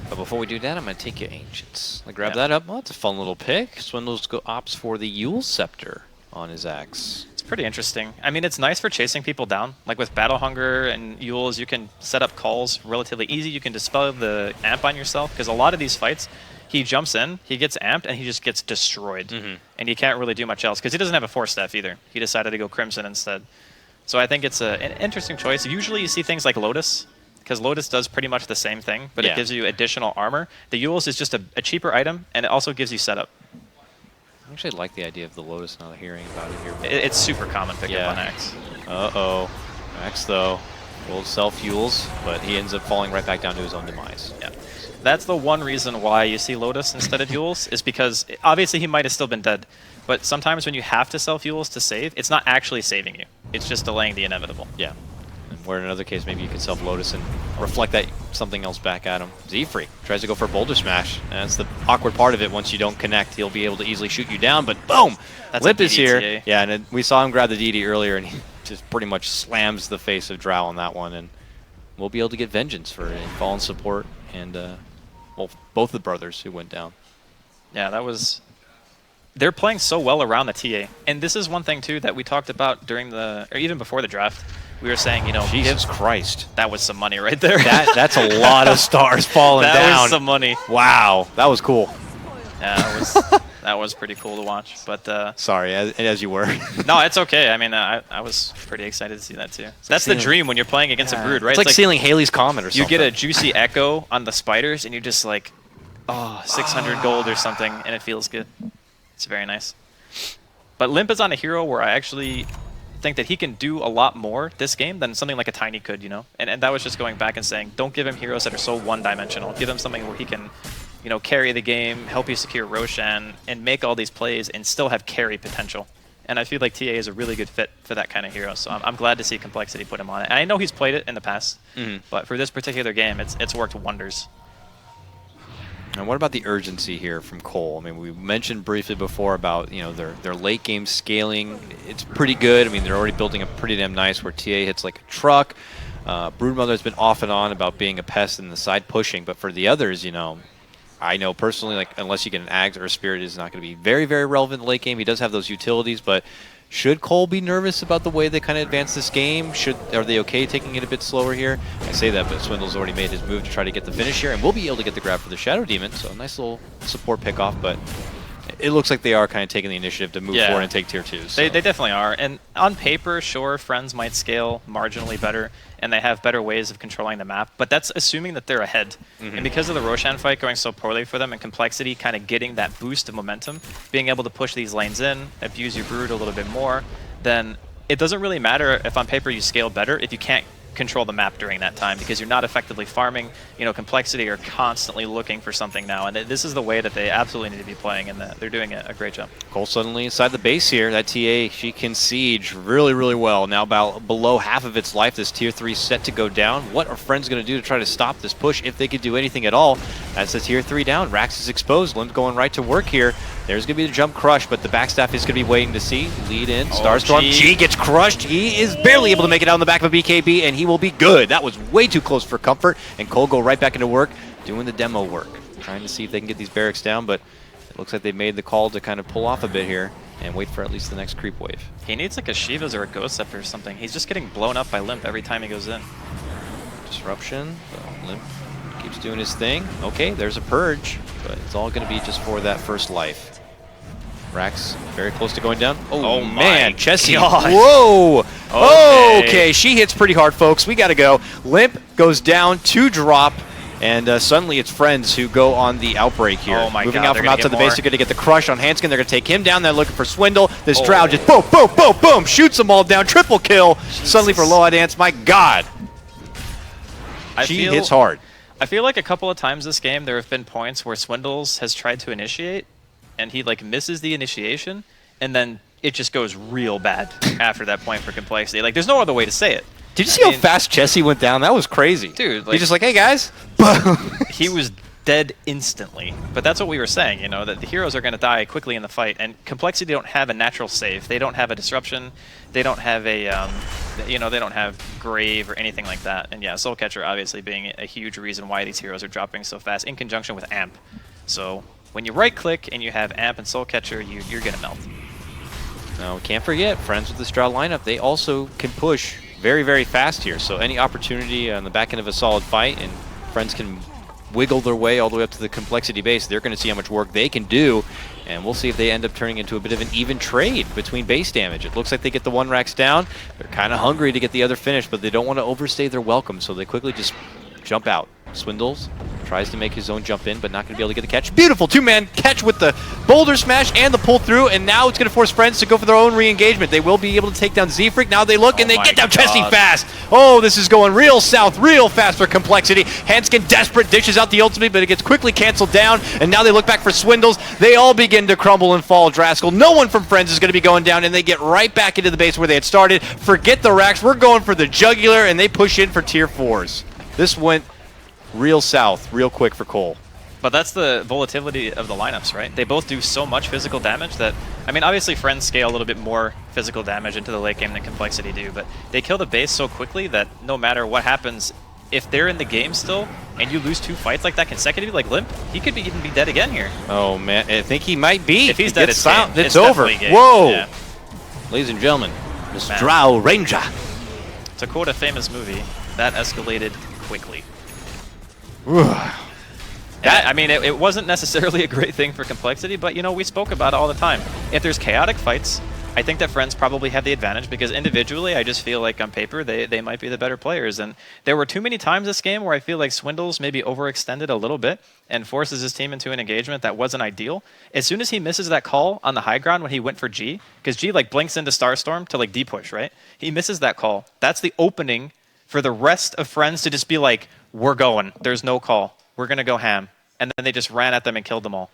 But before we do that, I'm going to take you Ancients. I grab that up. Oh, that's a fun little pick. Swindles opts for the Yule Scepter on his axe. It's pretty interesting. I mean, it's nice for chasing people down. Like with Battle Hunger and Yules, you can set up calls relatively easy. You can dispel the amp on yourself, because a lot of these fights, he jumps in, he gets amped, and he just gets destroyed. And he can't really do much else, because he doesn't have a 4-staff either. He decided to go Crimson instead. So I think it's an interesting choice. Usually you see things like Lotus, because Lotus does pretty much the same thing, but it gives you additional armor. The Yules is just a cheaper item, and it also gives you setup. I actually like the idea of the Lotus, now hearing about it here. It's super common pickup on Axe. Uh-oh. Axe, though, will self-fuels, but he ends up falling right back down to his own demise. Yeah. That's the one reason why you see Lotus instead of Yules, is because obviously he might have still been dead, but sometimes when you have to self-Yules to save, it's not actually saving you. It's just delaying the inevitable. Yeah. Where in another case, maybe you could self-Lotus and reflect that something else back at him. Z-Freak tries to go for a Boulder Smash. And that's the awkward part of it. Once you don't connect, he'll be able to easily shoot you down, but boom! That's Limp is here. DDTA. Yeah, and we saw him grab the DD earlier, and he just pretty much slams the face of Drow on that one, and we'll be able to get vengeance for a fallen support and, well, both the brothers who went down. Yeah, that was... They're playing so well around the TA. And this is one thing, too, that we talked about during the... or even before the draft. We were saying, you know... Jesus Christ. That was some money right there. That's a lot of stars falling down. That was some money. Wow. That was cool. Yeah, that was pretty cool to watch. But sorry, as you were. No, it's okay. I mean, I was pretty excited to see that, too. That's the dream when you're playing against a Brood, right? It's like sealing Halley's Comet or something. You get a juicy echo on the spiders, and you're just like, oh, 600 gold or something, and it feels good. It's very nice. But Limp is on a hero where I actually think that he can do a lot more this game than something like a Tiny could, you know? And that was just going back and saying, don't give him heroes that are so one-dimensional. Give him something where he can, you know, carry the game, help you secure Roshan, and make all these plays and still have carry potential. And I feel like TA is a really good fit for that kind of hero, so I'm glad to see compLexity put him on it. And I know he's played it in the past, but for this particular game, it's worked wonders. And what about the urgency here from coL? I mean, we mentioned briefly before about, you know, their late game scaling. It's pretty good. I mean, they're already building up pretty damn nice where TA hits like a truck. Broodmother's been off and on about being a pest in the side pushing, but for the others, you know, I know personally, like, unless you get an Ags or a Spirit, is not going to be very, very relevant in late game. He does have those utilities, but should coL be nervous about the way they kind of advance this game? Are they okay taking it a bit slower here? I say that, but Swindle's already made his move to try to get the finish here, and we'll be able to get the grab for the Shadow Demon, so a nice little support pickoff, but it looks like they are kind of taking the initiative to move forward and take tier 2. So. They definitely are. And on paper, sure, Friends might scale marginally better, and they have better ways of controlling the map, but that's assuming that they're ahead. And because of the Roshan fight going so poorly for them and compLexity kind of getting that boost of momentum, being able to push these lanes in, abuse your Brood a little bit more, then it doesn't really matter if on paper you scale better if you can't control the map during that time, because you're not effectively farming. You know, compLexity are constantly looking for something now, and this is the way that they absolutely need to be playing, and they're doing a great job. coL suddenly inside the base here. That TA, she can siege really, really well. Now about below half of its life, this tier 3 set to go down. What are Friends going to do to try to stop this push, if they could do anything at all? That's the tier 3 down. Rax is exposed. Limp going right to work here. There's going to be the jump crush, but the backstaff is going to be waiting to see. Lead in. Starstorm. G gets crushed. He is barely able to make it out on the back of a BKB, and he will be good. That was way too close for comfort, and coL go right back into work, doing the demo work. Trying to see if they can get these barracks down, but it looks like they've made the call to kind of pull off a bit here and wait for at least the next creep wave. He needs like a Shiva's or a Ghost Scepter or something. He's just getting blown up by Limp every time he goes in. Disruption. So Limp keeps doing his thing. Okay, there's a Purge, but it's all going to be just for that first life. Rax very close to going down. Oh man, Chessie. Whoa! Okay, she hits pretty hard, folks. We got to go. Limp goes down to drop, and suddenly it's Friends who go on the outbreak here. Oh my Moving God, out from outside the base, they're going to get the crush on Hanskin. They're going to take him down. They're looking for Swindle. This Drow just boom, boom, boom, boom, shoots them all down. Triple kill. Suddenly for Loa Dance. My God. She hits hard. I feel like a couple of times this game there have been points where Swindles has tried to initiate, and he like misses the initiation, and then it just goes real bad after that point for compLexity. Like, there's no other way to say it. Did you see how fast Chessie went down? That was crazy. Dude, he's just like, hey guys. He was dead instantly. But that's what we were saying, you know, that the heroes are going to die quickly in the fight, and compLexity don't have a natural save. They don't have a disruption. They don't have a, you know, they don't have Grave or anything like that. And yeah, Soul Catcher obviously being a huge reason why these heroes are dropping so fast in conjunction with Amp. So when you right-click and you have Amp and Soul Catcher, you're going to melt. Now, can't forget, Friends with this Drow lineup, they also can push very, very fast here. So any opportunity on the back end of a solid fight, and Friends can wiggle their way all the way up to the compLexity base, they're going to see how much work they can do, and we'll see if they end up turning into a bit of an even trade between base damage. It looks like they get the one Rax down. They're kind of hungry to get the other finished, but they don't want to overstay their welcome, so they quickly just jump out. Swindles tries to make his own jump in, but not going to be able to get the catch. Beautiful two-man catch with the boulder smash and the pull through, and now it's going to force Friends to go for their own re-engagement. They will be able to take down Z-Freak. Now they look, and they get down Chessie fast. Oh, this is going real south, real fast for compLexity. Hanskin desperate, dishes out the ultimate, but it gets quickly canceled down, and now they look back for Swindles. They all begin to crumble and fall. Draskell, no one from Friends is going to be going down, and they get right back into the base where they had started. Forget the Rax, we're going for the jugular, and they push in for tier 4s. This went real south, real quick for coL. But that's the volatility of the lineups, right? They both do so much physical damage that, I mean, obviously Friends scale a little bit more physical damage into the late game than compLexity do, but they kill the base so quickly that no matter what happens, if they're in the game still and you lose 2 fights like that consecutively, like Limp, he could even be dead again here. Oh man, I think he might be. If he's dead, it's over. Whoa! Yeah. Ladies and gentlemen, Mr. Drow Ranger. To quote a famous movie, that escalated quickly. I mean, it wasn't necessarily a great thing for compLexity, but, you know, we spoke about it all the time. If there's chaotic fights, I think that Friends probably have the advantage, because individually, I just feel like on paper, they might be the better players. And there were too many times this game where I feel like Swindles maybe overextended a little bit and forces his team into an engagement that wasn't ideal. As soon as he misses that call on the high ground when he went for G, because G, like, blinks into Starstorm to, like, D-push, right? He misses that call. That's the opening for the rest of Friends to just be like, we're going. There's no call. We're going to go ham. And then they just ran at them and killed them all.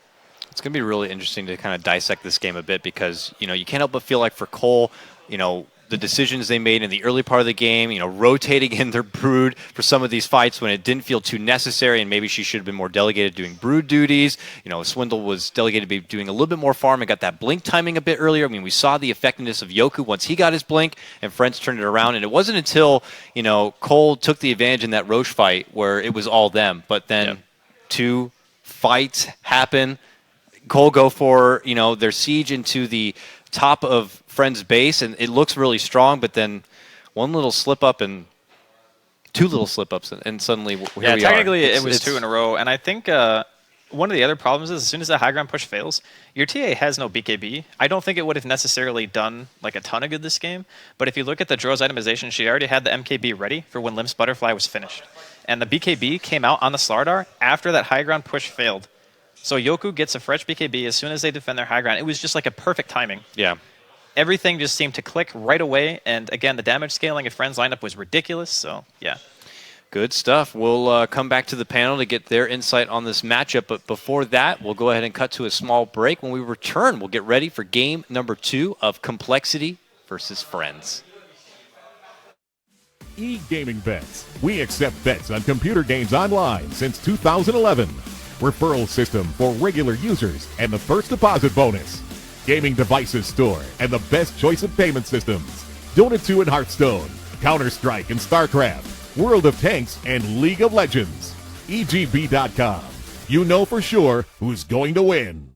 It's going to be really interesting to kind of dissect this game a bit, because, you know, you can't help but feel like for coL, you know, the decisions they made in the early part of the game, rotating in their brood for some of these fights when it didn't feel too necessary, and maybe she should have been more delegated doing brood duties. Swindle was delegated to be doing a little bit more farm and got that blink timing a bit earlier. I mean, we saw the effectiveness of Yoku once he got his blink, and Friends turned it around, and it wasn't until, coL took the advantage in that Roche fight where it was all them, but then 2 fights happen. coL go for, their siege into the top of Friends' base, and it looks really strong, but then one little slip up and 2 little slip ups, and suddenly here we are. Technically it was 2 in a row, and I think one of the other problems is as soon as that high ground push fails, your TA has no BKB. I don't think it would have necessarily done like a ton of good this game, but if you look at the Dro's itemization, she already had the MKB ready for when Limp's Butterfly was finished. And the BKB came out on the Slardar after that high ground push failed. So Yoku gets a fresh BKB as soon as they defend their high ground. It was just like a perfect timing. Yeah. Everything just seemed to click right away, and again, the damage scaling of Friends' lineup was ridiculous, so yeah. Good stuff. We'll come back to the panel to get their insight on this matchup, but before that, we'll go ahead and cut to a small break. When we return, we'll get ready for game number 2 of compLexity versus Friends. E-gaming bets. We accept bets on computer games online since 2011. Referral system for regular users and the first deposit bonus. Gaming devices store and the best choice of payment systems. Dota 2 and Hearthstone, Counter-Strike and StarCraft, World of Tanks and League of Legends. EGB.com. You know for sure who's going to win.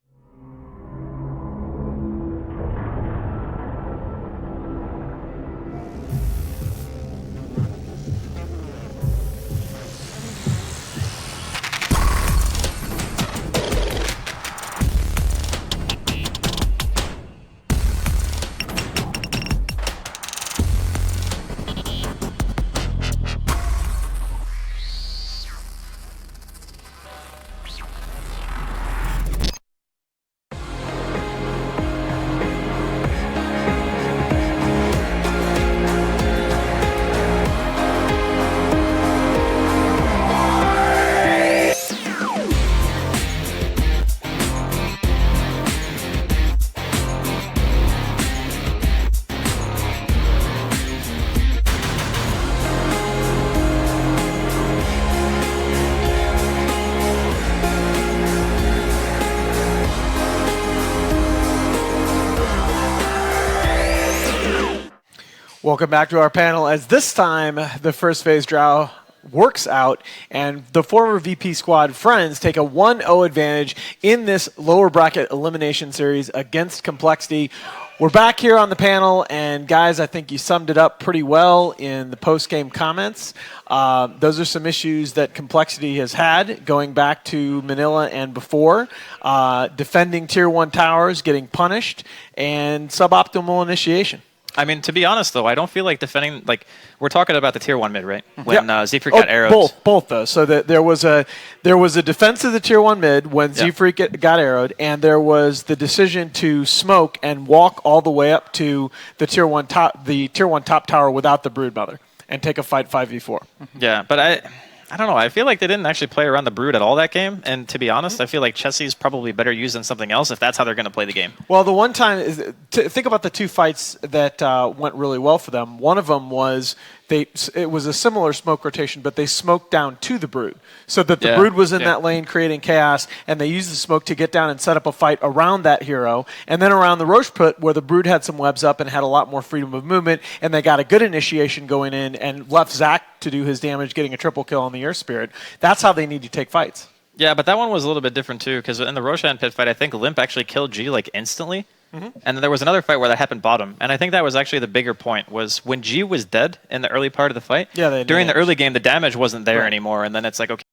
Welcome back to our panel, as this time the first phase draw works out and the former VP squad Friends take a 1-0 advantage in this lower bracket elimination series against compLexity. We're back here on the panel, and guys, I think you summed it up pretty well in the post-game comments. Those are some issues that compLexity has had going back to Manila and before. Defending Tier 1 towers, getting punished, and suboptimal initiation. I mean, to be honest, though, I don't feel like defending, like, we're talking about the Tier 1 mid, right? When Zfreak got arrowed. Both, though. So there was a defense of the Tier 1 mid when Zfreak got arrowed, and there was the decision to smoke and walk all the way up to the Tier 1 top tower without the Broodmother and take a fight 5v4. Yeah, but I don't know. I feel like they didn't actually play around the Brood at all that game. And to be honest, I feel like Chessie's probably better used than something else if that's how they're going to play the game. Well, the one time, think about the 2 fights that went really well for them. One of them was it was a similar smoke rotation, but they smoked down to the Brood. So that the Brood was in that lane creating chaos, and they used the smoke to get down and set up a fight around that hero. And then around the Roche pit, where the Brood had some webs up and had a lot more freedom of movement, and they got a good initiation going in and left Zach to do his damage, getting a triple kill on the Air Spirit. That's how they need to take fights. Yeah, but that one was a little bit different, too, because in the Roshan pit fight, I think Limp actually killed G, like, instantly. And then there was another fight where that happened bottom. And I think that was actually the bigger point, was when G was dead in the early part of the fight, during the early game, the damage wasn't there anymore. And then it's like, okay,